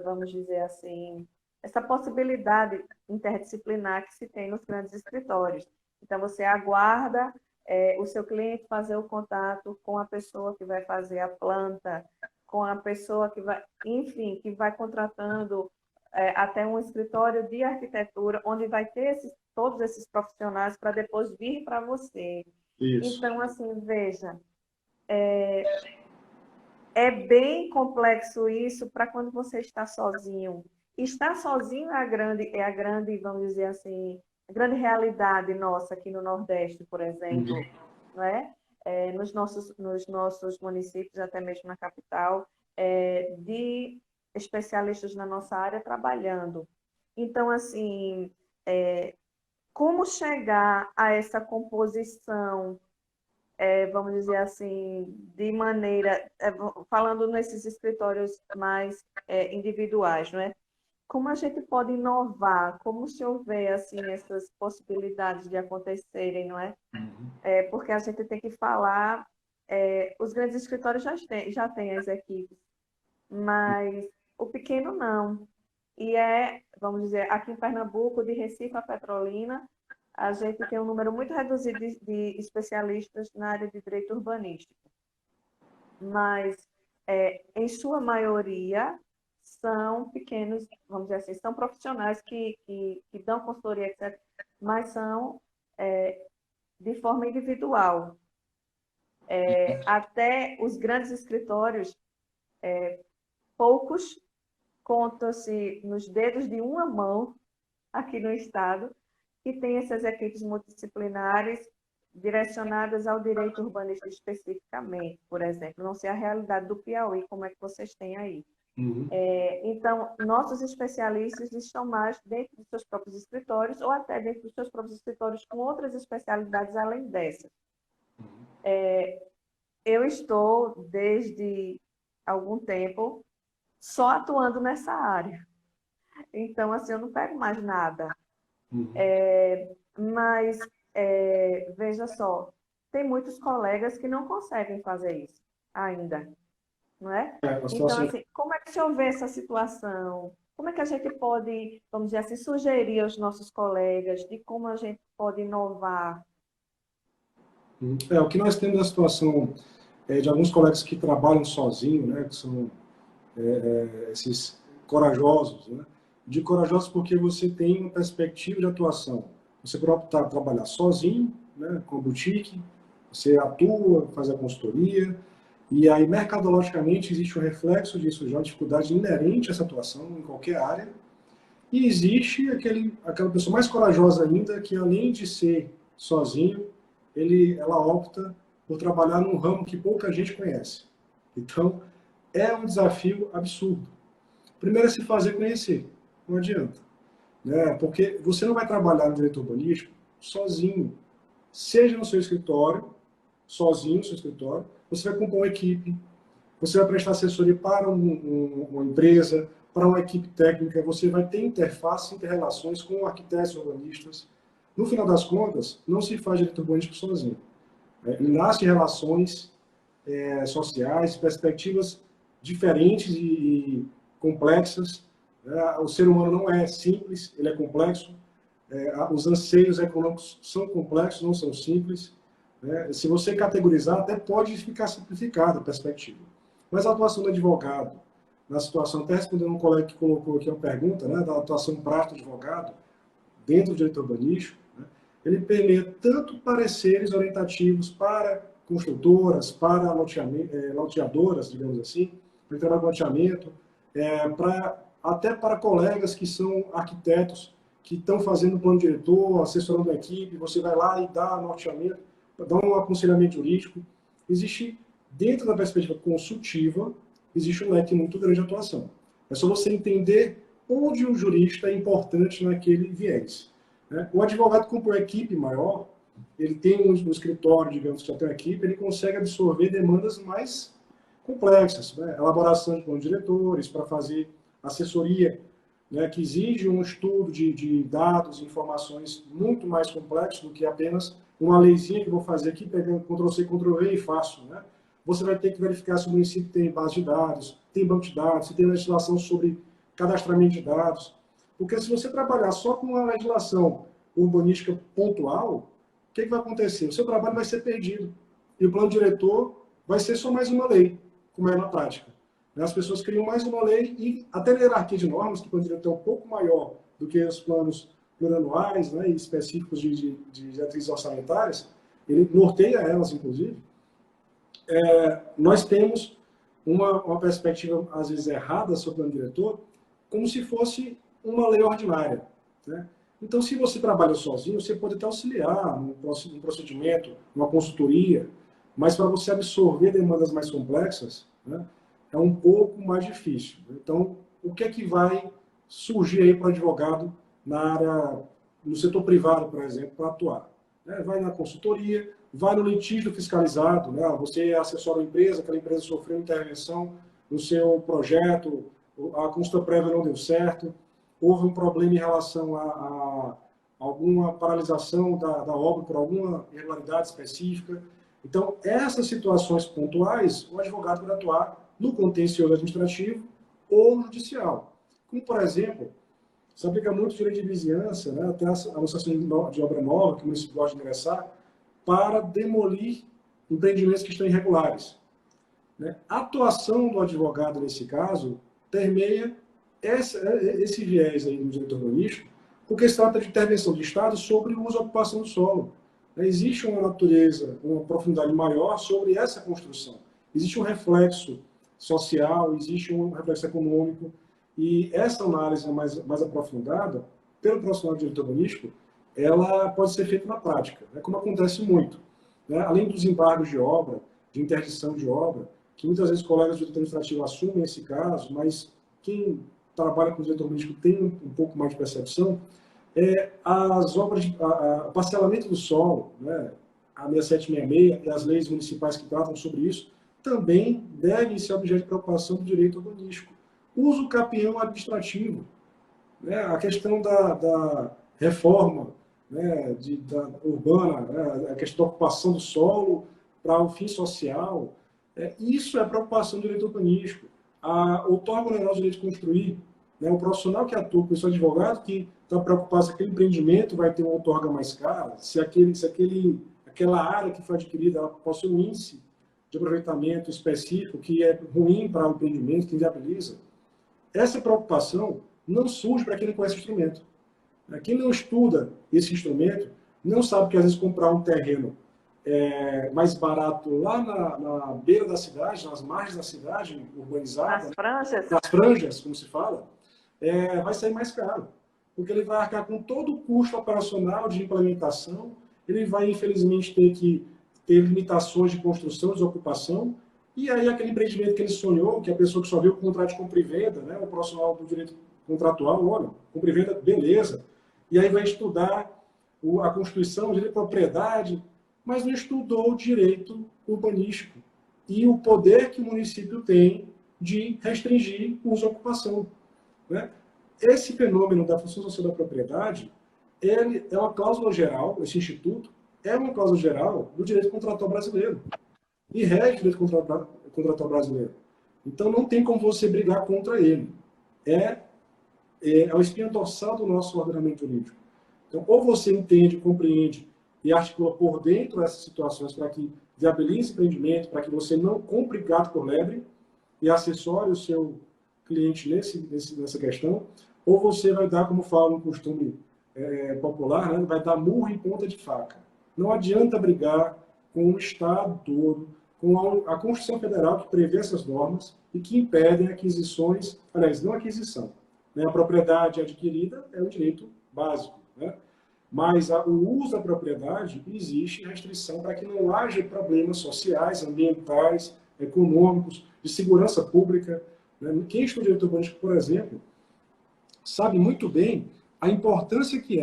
vamos dizer assim, essa possibilidade interdisciplinar que se tem nos grandes escritórios. Então, você aguarda o seu cliente fazer o contato com a pessoa que vai fazer a planta, com a pessoa que vai, enfim, que vai contratando até um escritório de arquitetura, onde vai ter todos esses profissionais para depois vir para você. Isso. Então, assim, veja, é bem complexo isso para quando você está sozinho. Estar sozinho é a grande, vamos dizer assim, a grande realidade nossa aqui no Nordeste, por exemplo, não é? Nos nossos municípios, até mesmo na capital, de especialistas na nossa área trabalhando. Então, assim, como chegar a essa composição, vamos dizer assim, de maneira, falando nesses escritórios mais individuais, não é? Como a gente pode inovar, como se houver assim essas possibilidades de acontecerem, não é? Porque a gente tem que falar, os grandes escritórios já têm as equipes, mas o pequeno não. E vamos dizer, aqui em Pernambuco, de Recife a Petrolina, a gente tem um número muito reduzido de especialistas na área de direito urbanístico. Mas, em sua maioria, são pequenos, vamos dizer assim, são profissionais que dão consultoria, etc., mas são de forma individual. Até os grandes escritórios, poucos contam-se nos dedos de uma mão aqui no estado, que tem essas equipes multidisciplinares direcionadas ao direito urbanístico especificamente, por exemplo. Não sei a realidade do Piauí, como é que vocês têm aí. Então, nossos especialistas estão mais dentro dos seus próprios escritórios ou até dentro dos seus próprios escritórios com outras especialidades além dessas. Eu estou, desde algum tempo, só atuando nessa área. Então, assim, eu não pego mais nada. Mas, veja só, tem muitos colegas que não conseguem fazer isso ainda, não é? Então, assim, como é que se houver essa situação? Como é que a gente pode, vamos dizer assim, sugerir aos nossos colegas de como a gente pode inovar? O que nós temos a situação de alguns colegas que trabalham sozinhos, né, que são esses corajosos, né? De corajosos porque você tem uma perspectiva de atuação. Você pode optar trabalhar sozinho, né, com boutique, você atua, faz a consultoria, e aí mercadologicamente existe um reflexo disso, já uma dificuldade inerente a essa atuação em qualquer área, e existe aquela pessoa mais corajosa ainda que além de ser sozinho, ela opta por trabalhar num ramo que pouca gente conhece. Então, é um desafio absurdo. Primeiro é se fazer conhecer, não adianta. Né? Porque você não vai trabalhar no direito urbanístico sozinho. Seja no seu escritório, sozinho no seu escritório, você vai compor uma equipe, você vai prestar assessoria para uma empresa, para uma equipe técnica, você vai ter interface, interrelações com arquitetos urbanistas. No final das contas, não se faz direito urbanístico sozinho. Nasce relações sociais, perspectivas diferentes e complexas. O ser humano não é simples, ele é complexo. Os anseios econômicos são complexos, não são simples. Se você categorizar, até pode ficar simplificada a perspectiva. Mas a atuação do advogado, na situação, até respondendo um colega que colocou aqui uma pergunta, né, da atuação prática do advogado, dentro do direito urbanístico, né, ele permeia tanto pareceres orientativos para construtoras, para loteadoras, digamos assim, para trabalhar com loteamento, até para colegas que são arquitetos, que estão fazendo plano diretor, assessorando a equipe, você vai lá e dá norteamento, dá um aconselhamento jurídico. Existe, dentro da perspectiva consultiva, existe um leque muito grande de atuação. É só você entender onde o jurista é importante naquele viés. Né? O advogado com uma equipe maior, ele tem um escritório, digamos, que já tem uma equipe, ele consegue absorver demandas mais complexas, né? Elaboração de planos diretores, para fazer assessoria né, que exige um estudo de dados, informações muito mais complexo do que apenas uma leizinha que eu vou fazer aqui, pegando Ctrl+C, Ctrl+V e faço. Né? Você vai ter que verificar se o município tem base de dados, tem banco de dados, se tem legislação sobre cadastramento de dados. Porque se você trabalhar só com uma legislação urbanística pontual, o que vai acontecer? O seu trabalho vai ser perdido. E o plano diretor vai ser só mais uma lei, como é na prática. As pessoas criam mais uma lei e até a hierarquia de normas, que o plano diretor é um pouco maior do que os planos plurianuais, né, e específicos de diretrizes orçamentárias, ele norteia elas, inclusive. Nós temos uma perspectiva, às vezes, errada sobre o plano diretor, como se fosse uma lei ordinária. Né? Então, se você trabalha sozinho, você pode até auxiliar num procedimento, numa consultoria, mas para você absorver demandas mais complexas, né, é um pouco mais difícil. Então, o que é que vai surgir aí para o advogado na área, no setor privado, por exemplo, para atuar? Vai na consultoria, vai no litígio fiscalizado, né? Você assessora uma empresa, aquela empresa sofreu intervenção no seu projeto, a consulta prévia não deu certo, houve um problema em relação a alguma paralisação da obra por alguma irregularidade específica. Então, essas situações pontuais, o advogado vai atuar no contencioso administrativo ou no judicial. Como, por exemplo, se aplica muito o direito de vizinhança, né, até a anunciação de obra nova, que o município gosta de ingressar, para demolir empreendimentos que estão irregulares. Né? A atuação do advogado, nesse caso, permeia esse viés aí do direito urbanístico, porque se trata de intervenção do Estado sobre o uso e ocupação do solo. Existe uma natureza, uma profundidade maior sobre essa construção. Existe um reflexo social, existe um reflexo econômico, e essa análise mais aprofundada, pelo profissional de direito urbanístico, ela pode ser feita na prática, né, como acontece muito. Né? Além dos embargos de obra, de interdição de obra, que muitas vezes colegas do direito administrativo assumem esse caso, mas quem trabalha com direito urbanístico tem um pouco mais de percepção, as obras, o parcelamento do solo, né, a 6766 e as leis municipais que tratam sobre isso, também devem ser objeto de preocupação do direito urbanístico. Uso capião administrativo, né, a questão da reforma, né, urbana, né, a questão da ocupação do solo para o fim social, isso é preocupação do direito urbanístico. A outorga onerosa do direito de construir, né, o profissional que atua com esse advogado que está preocupado se aquele empreendimento vai ter uma outorga mais cara, se aquela área que foi adquirida ela possui um índice de aproveitamento específico que é ruim para o empreendimento, que inviabiliza. Essa preocupação não surge para quem não conhece o instrumento. Quem não estuda esse instrumento não sabe que às vezes comprar um terreno mais barato lá na beira da cidade, nas margens da cidade urbanizada, Nas franjas. nas franjas, como se fala, vai sair mais caro. Porque ele vai arcar com todo o custo operacional de implementação, ele vai, infelizmente, ter que ter limitações de construção, de ocupação, e aí aquele empreendimento que ele sonhou, que a pessoa que só viu o contrato de compra e venda, né, o profissional do direito contratual, olha, compra e venda, beleza. E aí vai estudar a Constituição, o direito de propriedade, mas não estudou o direito urbanístico e o poder que o município tem de restringir o uso e ocupação. Né? Esse fenômeno da função social da propriedade, ele é uma cláusula geral, esse instituto é uma cláusula geral do direito contratual brasileiro e rege o direito contratual brasileiro. Então não tem como você brigar contra ele. É o espinho dorsal do nosso ordenamento jurídico. Então, ou você entende, compreende e articula por dentro essas situações para que viabilize o empreendimento, para que você não compre gato por lebre e assessore o seu cliente nessa questão, ou você vai dar, como fala no costume popular, né, vai dar murro em ponta de faca. Não adianta brigar com o Estado todo, com a Constituição Federal que prevê essas normas e que impedem aquisições, aliás, não aquisição. Né, a propriedade adquirida é um direito básico, né? Mas o uso da propriedade existe restrição para que não haja problemas sociais, ambientais, econômicos, de segurança pública. Né? Quem estuda direito urbanístico, por exemplo, sabe muito bem a importância que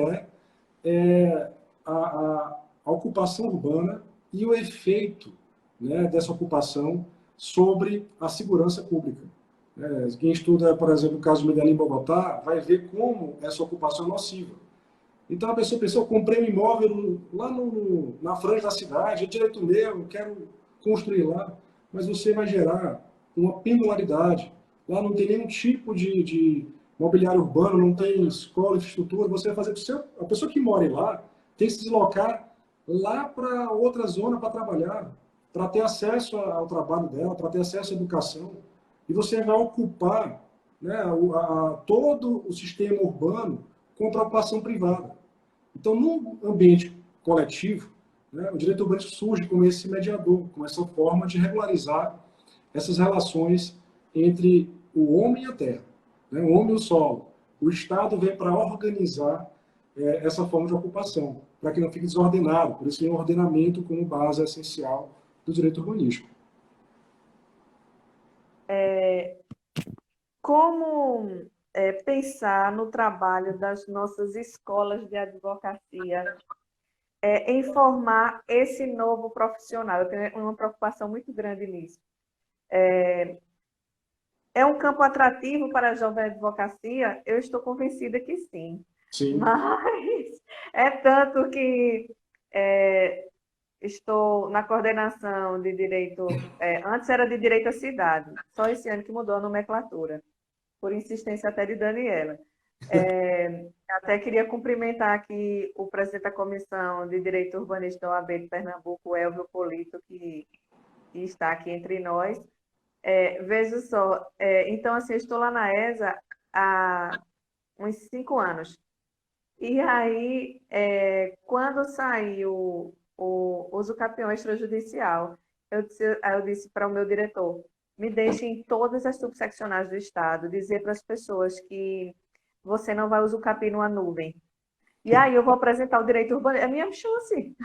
a ocupação urbana e o efeito, né, dessa ocupação sobre a segurança pública. Quem estuda, por exemplo, o caso de Medellín, Bogotá, vai ver como essa ocupação é nociva. Então a pessoa pensa, eu comprei um imóvel lá na franja da cidade, é direito meu, eu quero construir lá, mas você vai gerar uma pendularidade. Lá não tem nenhum tipo de mobiliário urbano, não tem escola, infraestrutura, você vai fazer a pessoa que mora lá tem que se deslocar lá para outra zona para trabalhar, para ter acesso ao trabalho dela, para ter acesso à educação. E você vai ocupar, né, todo o sistema urbano com preocupação privada. Então, no ambiente coletivo, né, o direito urbanístico surge como esse mediador, como essa forma de regularizar essas relações entre o homem e a terra, né, o homem e o solo. O Estado vem para organizar essa forma de ocupação, para que não fique desordenado. Por isso, tem um ordenamento como base essencial do direito urbanístico. Como pensar no trabalho das nossas escolas de advocacia em formar esse novo profissional? Eu tenho uma preocupação muito grande nisso. É um campo atrativo para a jovem advocacia? Eu estou convencida que sim. Sim. Mas é tanto que estou na coordenação de direito. Antes era de direito à cidade, só esse ano que mudou a nomenclatura, por insistência até de Daniela. Até queria cumprimentar aqui o presidente da Comissão de Direito Urbanístico da OAB de Pernambuco, Elvio Polito, que está aqui entre nós. Veja só, então, assim, eu estou lá na ESA há uns 5 anos. E aí, quando saiu o usucapião extrajudicial, eu disse para o meu diretor, me deixe em todas as subseccionais do Estado, dizer para as pessoas que você não vai usucapiar numa nuvem. E aí eu vou apresentar o direito urbanístico, é a minha chance.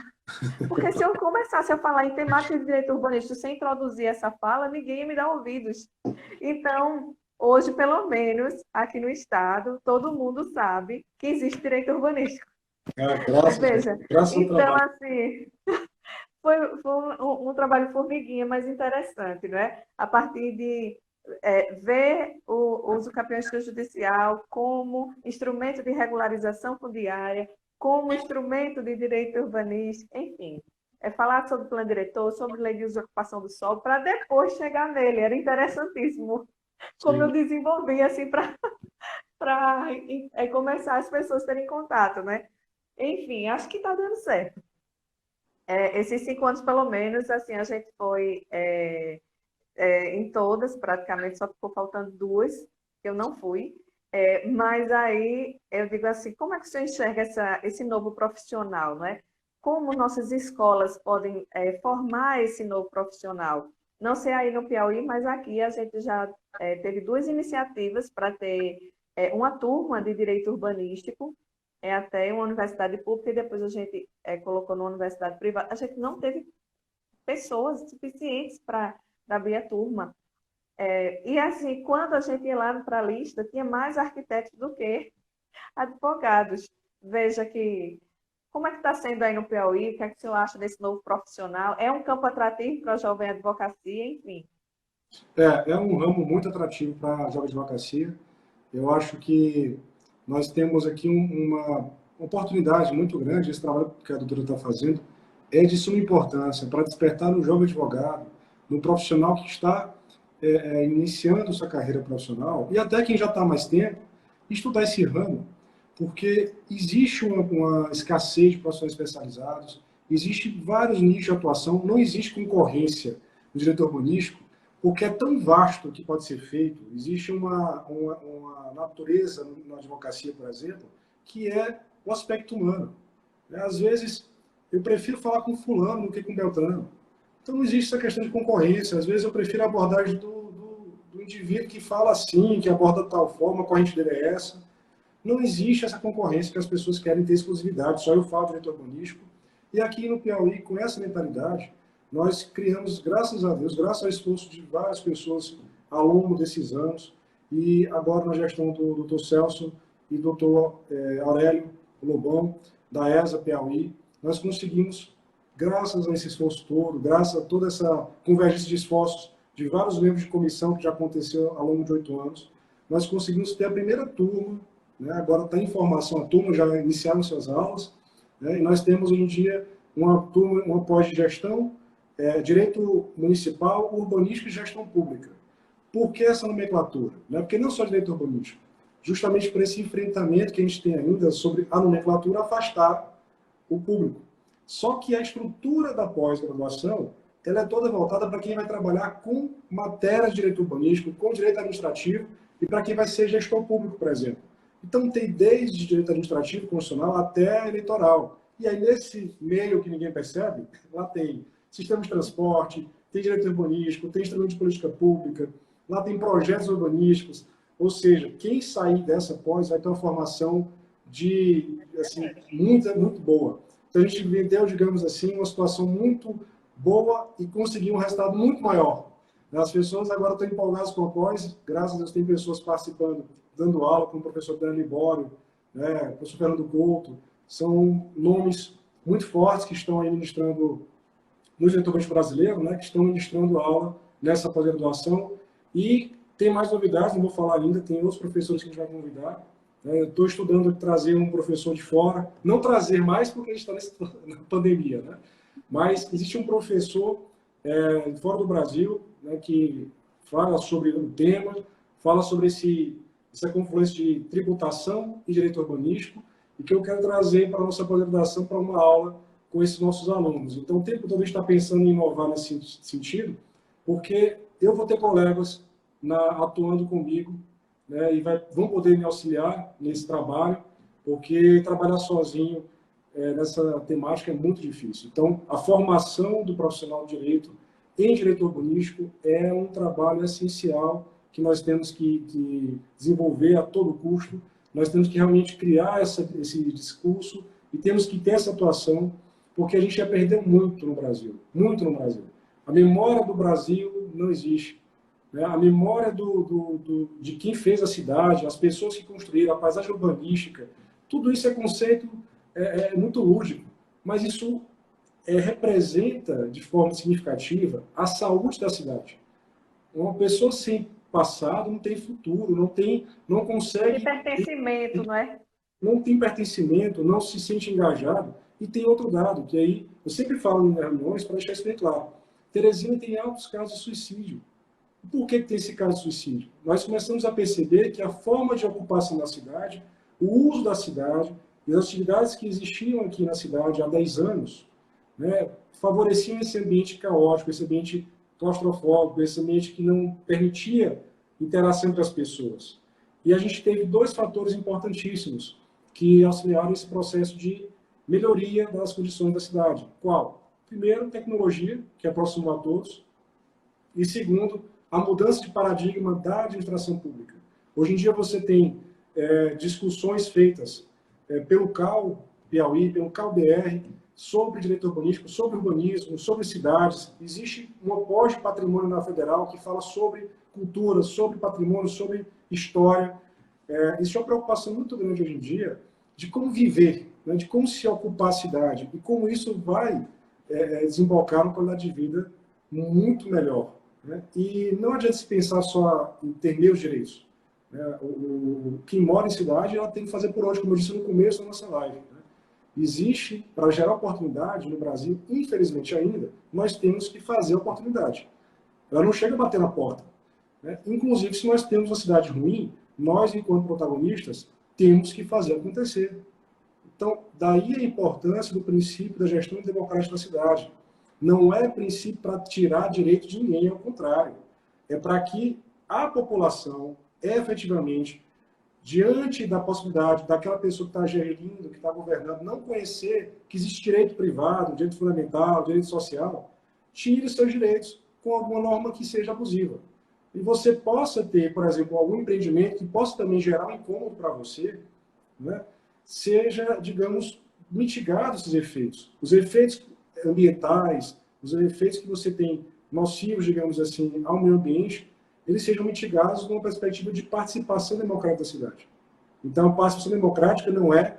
Porque se eu começasse a falar em temática de direito urbanístico sem introduzir essa fala, ninguém ia me dar ouvidos. Então, hoje, pelo menos, aqui no Estado, todo mundo sabe que existe direito urbanístico. Graças ao Então, trabalho. assim, foi um trabalho formiguinha, mas interessante, não é? A partir de ver o uso campeão judicial como instrumento de regularização fundiária, como instrumento de direito urbanístico, enfim. Falar sobre plano diretor, sobre lei de uso e ocupação do solo, para depois chegar nele. Era interessantíssimo como eu desenvolvi, assim, para começar as pessoas a terem contato, né? Enfim, acho que está dando certo. Esses 5 anos, pelo menos, assim, a gente foi em todas, praticamente, só ficou faltando 2, que eu não fui. Mas aí eu digo assim, como é que você enxerga esse novo profissional, não é? Como nossas escolas podem formar esse novo profissional? Não sei aí no Piauí, mas aqui a gente já teve 2 iniciativas para ter uma turma de direito urbanístico, até uma universidade pública, e depois a gente colocou numa universidade privada. A gente não teve pessoas suficientes para abrir a turma. E assim, quando a gente ia lá para a lista, tinha mais arquitetos do que advogados. Veja que como é que está sendo aí no Piauí? O que é que o senhor acha desse novo profissional? É um campo atrativo para a jovem advocacia, enfim. É um ramo muito atrativo para a jovem advocacia. Eu acho que nós temos aqui uma oportunidade muito grande, esse trabalho que a doutora está fazendo é de suma importância para despertar no jovem advogado, no profissional que está iniciando sua carreira profissional, e até quem já está há mais tempo, estudar esse ramo, porque existe uma escassez de profissionais especializados, existe vários nichos de atuação, não existe concorrência no direito urbanístico, porque é tão vasto o que pode ser feito. Existe uma natureza na advocacia, por exemplo, que é o aspecto humano. Às vezes, eu prefiro falar com fulano do que com Beltrano. Então, não existe essa questão de concorrência. Às vezes, eu prefiro a abordagem do indivíduo que fala assim, que aborda de tal forma, a corrente dele é essa. Não existe essa concorrência que as pessoas querem ter exclusividade, só eu falo direito urbanístico. E aqui no Piauí, com essa mentalidade, nós criamos, graças a Deus, graças ao esforço de várias pessoas ao longo desses anos, e agora na gestão do Dr. Celso e do Dr. Aurélio Lobão, da ESA Piauí, nós conseguimos, graças a esse esforço todo, graças a toda essa convergência de esforços de vários membros de comissão, que já aconteceu ao longo de 8 anos, nós conseguimos ter a primeira turma, né? Agora está em formação a turma, já iniciaram suas aulas, né? E nós temos hoje em dia uma turma, uma pós de gestão, direito municipal, urbanística e gestão pública. Por que essa nomenclatura? Né? Porque não só direito urbanístico, justamente por esse enfrentamento que a gente tem ainda sobre a nomenclatura afastar o público. Só que a estrutura da pós-graduação, ela é toda voltada para quem vai trabalhar com matérias de direito urbanístico, com direito administrativo e para quem vai ser gestor público, por exemplo. Então, tem desde direito administrativo, constitucional, até eleitoral. E aí, nesse meio que ninguém percebe, lá tem sistema de transporte, tem direito urbanístico, tem instrumento de política pública, lá tem projetos urbanísticos. Ou seja, quem sair dessa pós vai ter uma formação assim, muito boa. Então, a gente vendeu, digamos assim, uma situação muito boa e conseguiu um resultado muito maior. As pessoas agora estão empolgadas com a pós, graças a Deus tem pessoas participando, dando aula, como o professor Dani Libório, né, o professor Fernando Couto, são nomes muito fortes que estão aí ministrando no direito urbanístico brasileiro, né, que estão ministrando aula nessa pós-graduação. E tem mais novidades, não vou falar ainda, tem outros professores que a gente vai convidar. Eu estou estudando trazer um professor de fora, não trazer mais porque a gente está na pandemia, né? Mas existe um professor fora do Brasil, né, que fala sobre o tema, fala sobre essa confluência de tributação e direito urbanístico, e que eu quero trazer para a nossa pós-graduação para uma aula com esses nossos alunos. Então, o tempo todo a gente está pensando em inovar nesse sentido, porque eu vou ter colegas atuando comigo, né, e vão poder me auxiliar nesse trabalho, porque trabalhar sozinho nessa temática é muito difícil. Então, a formação do profissional de direito em direito urbanístico é um trabalho essencial que nós temos que desenvolver a todo custo. Nós temos que realmente criar esse discurso e temos que ter essa atuação, porque a gente já perdeu muito no Brasil, muito no Brasil. A memória do Brasil não existe. A memória de quem fez a cidade, as pessoas que construíram, a paisagem urbanística, tudo isso é conceito muito lúdico, mas isso representa de forma significativa a saúde da cidade. Uma pessoa sem passado não tem futuro, não consegue... Tem pertencimento, não é? Não tem pertencimento, não se sente engajado. E tem outro dado, que aí eu sempre falo em reuniões para deixar isso bem claro. Teresina tem altos casos de suicídio. Por que tem esse caso de suicídio? Nós começamos a perceber que a forma de ocupação da cidade, o uso da cidade e as atividades que existiam aqui na cidade há 10 anos, né, favoreciam esse ambiente caótico, esse ambiente claustrofóbico, esse ambiente que não permitia interação entre as pessoas. E a gente teve 2 fatores importantíssimos que auxiliaram esse processo de melhoria das condições da cidade. Qual? Primeiro, tecnologia, que aproximou a todos. E segundo, a mudança de paradigma da administração pública. Hoje em dia você tem discussões feitas pelo CAU Piauí, pelo CAU-BR, sobre direito urbanístico, sobre urbanismo, sobre cidades. Existe uma pós de patrimônio na Federal que fala sobre cultura, sobre patrimônio, sobre história. Existe uma preocupação muito grande hoje em dia de como viver, né, de como se ocupar a cidade e como isso vai desembocar numa qualidade de vida muito melhor. Né? E não adianta se pensar só em ter meus direitos. Né? Quem mora em cidade, ela tem que fazer por onde, como eu disse no começo da nossa live. Né? Existe, para gerar oportunidade no Brasil, infelizmente ainda, nós temos que fazer oportunidade. Ela não chega a bater na porta. Né? Inclusive, se nós temos uma cidade ruim, nós, enquanto protagonistas, temos que fazer acontecer. Então, daí a importância do princípio da gestão democrática da cidade. Não é princípio para tirar direito de ninguém, ao contrário. É para que a população, efetivamente, diante da possibilidade daquela pessoa que está gerindo, que está governando, não conhecer que existe direito privado, direito fundamental, direito social, tire os seus direitos com alguma norma que seja abusiva. E você possa ter, por exemplo, algum empreendimento que possa também gerar um incômodo para você, né? Seja, digamos, mitigado esses efeitos. Os efeitos ambientais, os efeitos que você tem nocivos, digamos assim, ao meio ambiente, eles sejam mitigados numa perspectiva de participação democrática da cidade. Então, a participação democrática não é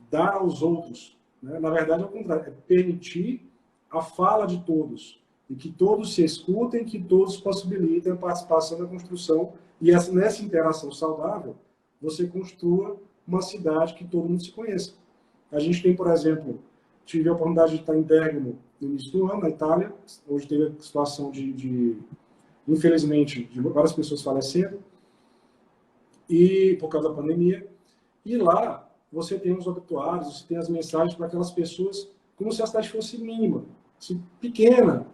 dar aos outros. Né? Na verdade, é o contrário, é permitir a fala de todos. e que todos se escutem, que todos possibilitem a participação na construção, e nessa interação saudável, você construa uma cidade que todo mundo se conheça. A gente tem, por exemplo, tive a oportunidade de estar em Bergamo no início do ano, na Itália, onde teve a situação infelizmente, de várias pessoas falecendo, e por causa da pandemia. E lá você tem os obituários, você tem as mensagens para aquelas pessoas, como se a cidade fosse mínima, assim, pequena.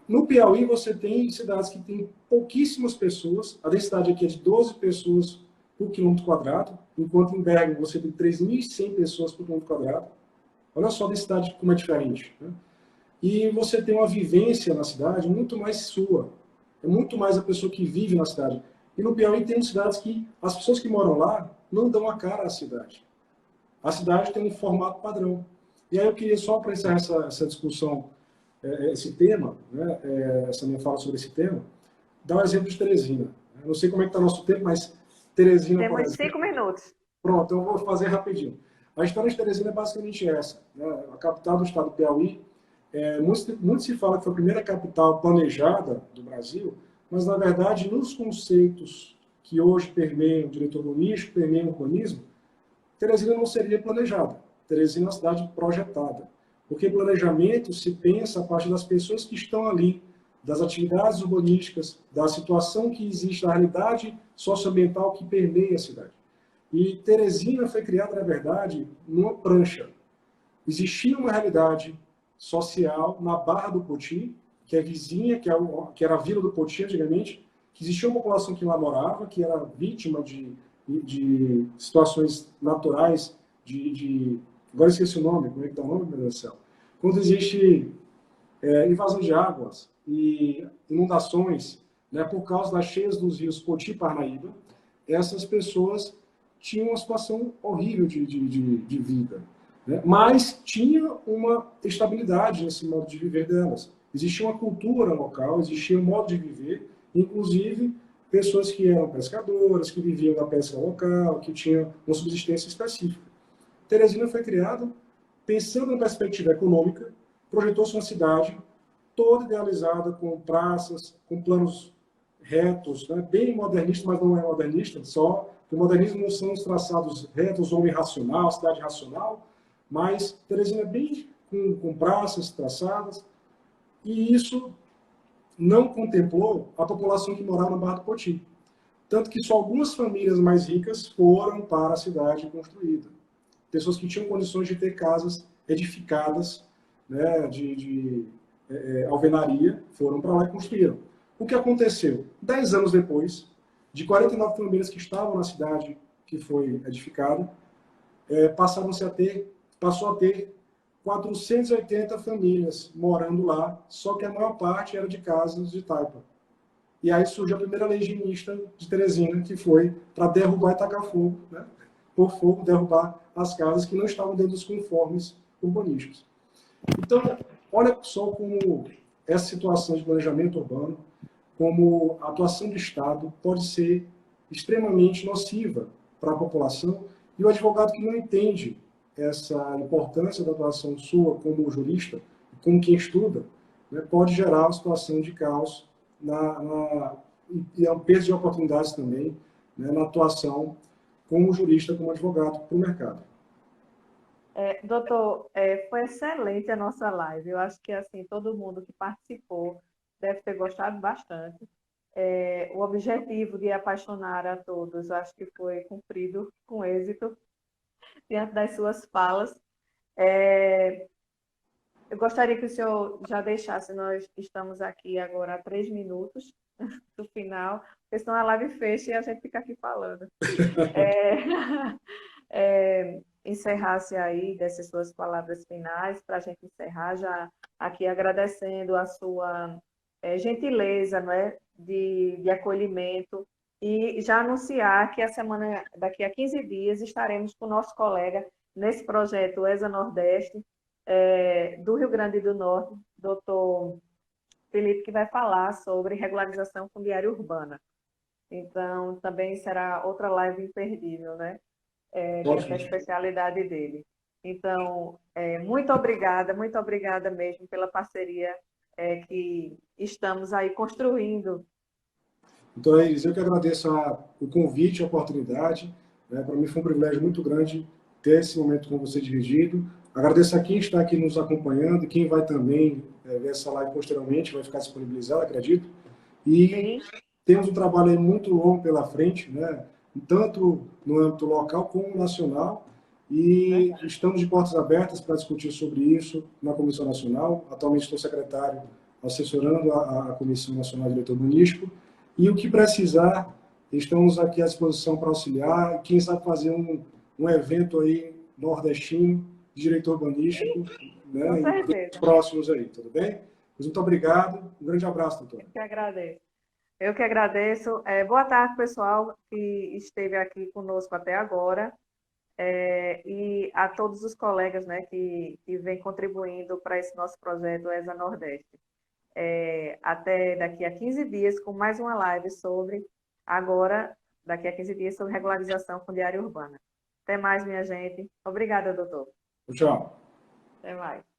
No Piauí você tem cidades que têm pouquíssimas pessoas, a densidade aqui é de 12 pessoas por quilômetro quadrado, enquanto em Bergamo você tem 3.100 pessoas por quilômetro quadrado. Olha só a densidade como é diferente. Né? E você tem uma vivência na cidade muito mais sua. É muito mais a pessoa que vive na cidade. E no Piauí tem cidades que as pessoas que moram lá não dão a cara à cidade. A cidade tem um formato padrão. E aí eu queria só para encerrar essa discussão, esse tema, né, essa minha fala sobre esse tema, dar um exemplo de Teresina. Eu não sei como é que está o nosso tempo, mas Teresina, por Temos exemplo... 5 minutos. Pronto, eu vou fazer rapidinho. A história de Teresina é basicamente essa. Né? A capital do estado do Piauí, muito se fala que foi a primeira capital planejada do Brasil, mas, na verdade, nos conceitos que hoje permeiam o direito urbanístico, permeiam o urbanismo, Teresina não seria planejada. Teresina é uma cidade projetada. Porque planejamento se pensa a partir das pessoas que estão ali, das atividades urbanísticas, da situação que existe, da realidade socioambiental que permeia a cidade. E Teresina foi criada, na verdade, numa prancha. Existia uma realidade social na Barra do Poti, que é vizinha, que era a Vila do Poti antigamente, que existia uma população que lá morava, que era vítima de situações naturais, agora esqueci o nome, como é que está o nome, meu Deus do céu? Quando existe invasão de águas e inundações, né, por causa das cheias dos rios Poti e Parnaíba, essas pessoas tinham uma situação horrível de vida. Né? Mas tinha uma estabilidade nesse modo de viver delas. Existia uma cultura local, existia um modo de viver, inclusive pessoas que eram pescadoras, que viviam da pesca local, que tinham uma subsistência específica. Teresina foi criada pensando na perspectiva econômica, projetou-se uma cidade toda idealizada, com praças, com planos retos, né? Bem modernista, mas não é modernista, só que o modernismo não são os traçados retos, homem racional, cidade racional, mas Teresina é bem com praças traçadas, e isso não contemplou a população que morava na Barra do Poti. Tanto que só algumas famílias mais ricas foram para a cidade construída. Pessoas que tinham condições de ter casas edificadas, né, alvenaria, foram para lá e construíram. O que aconteceu? 10 anos depois, de 49 famílias que estavam na cidade que foi edificada, passou a ter 480 famílias morando lá, só que a maior parte era de casas de taipa. E aí surgiu a primeira lei higienista de Teresina, que foi para derrubar e tacar fogo, né? Por fogo, derrubar as casas que não estavam dentro dos conformes urbanísticos. Então, olha só como essa situação de planejamento urbano, como a atuação do Estado pode ser extremamente nociva para a população, e o advogado que não entende essa importância da atuação sua como jurista, como quem estuda, né, pode gerar uma situação de caos e é um peso de oportunidades também, né, na atuação como jurista, como advogado para o mercado. Doutor, foi excelente a nossa live. Eu acho que assim todo mundo que participou deve ter gostado bastante. O objetivo de apaixonar a todos, acho que foi cumprido com êxito diante das suas falas. Eu gostaria que o senhor já deixasse, nós estamos aqui agora há 3 minutos do final, porque senão a live fecha e a gente fica aqui falando. É, encerrasse aí dessas suas palavras finais, para a gente encerrar, já aqui agradecendo a sua gentileza, não é? de acolhimento, e já anunciar que a semana, daqui a 15 dias, estaremos com o nosso colega nesse projeto ESA Nordeste, do Rio Grande do Norte, doutor Felipe, que vai falar sobre regularização fundiária urbana. Então, também será outra live imperdível, né? Que é a especialidade dele. Então, muito obrigada mesmo pela parceria que estamos aí construindo. Então, Iris, eu que agradeço o convite, a oportunidade. Né? Para mim foi um privilégio muito grande ter esse momento com você dividido. Agradeço a quem está aqui nos acompanhando, quem vai também ver essa live posteriormente, vai ficar disponibilizado, acredito. E Sim, temos um trabalho aí muito longo pela frente, né? Tanto no âmbito local como nacional, e verdade. estamos de portas abertas para discutir sobre isso na Comissão Nacional. Atualmente estou secretário assessorando a Comissão Nacional de Direito Urbanístico, e o que precisar, estamos aqui à disposição para auxiliar, e quem sabe fazer um evento aí nordestino de direito urbanístico, Com né, em certeza. próximos aí, tudo bem? Mas muito obrigado, um grande abraço, doutor. Eu que agradeço. Eu que agradeço. Boa tarde, pessoal, que esteve aqui conosco até agora. E a todos os colegas, né, que vêm contribuindo para esse nosso projeto ESA Nordeste. Até daqui a 15 dias, com mais uma live sobre, agora, daqui a 15 dias, sobre regularização fundiária urbana. Até mais, minha gente. Obrigada, doutor. Tchau. Até mais.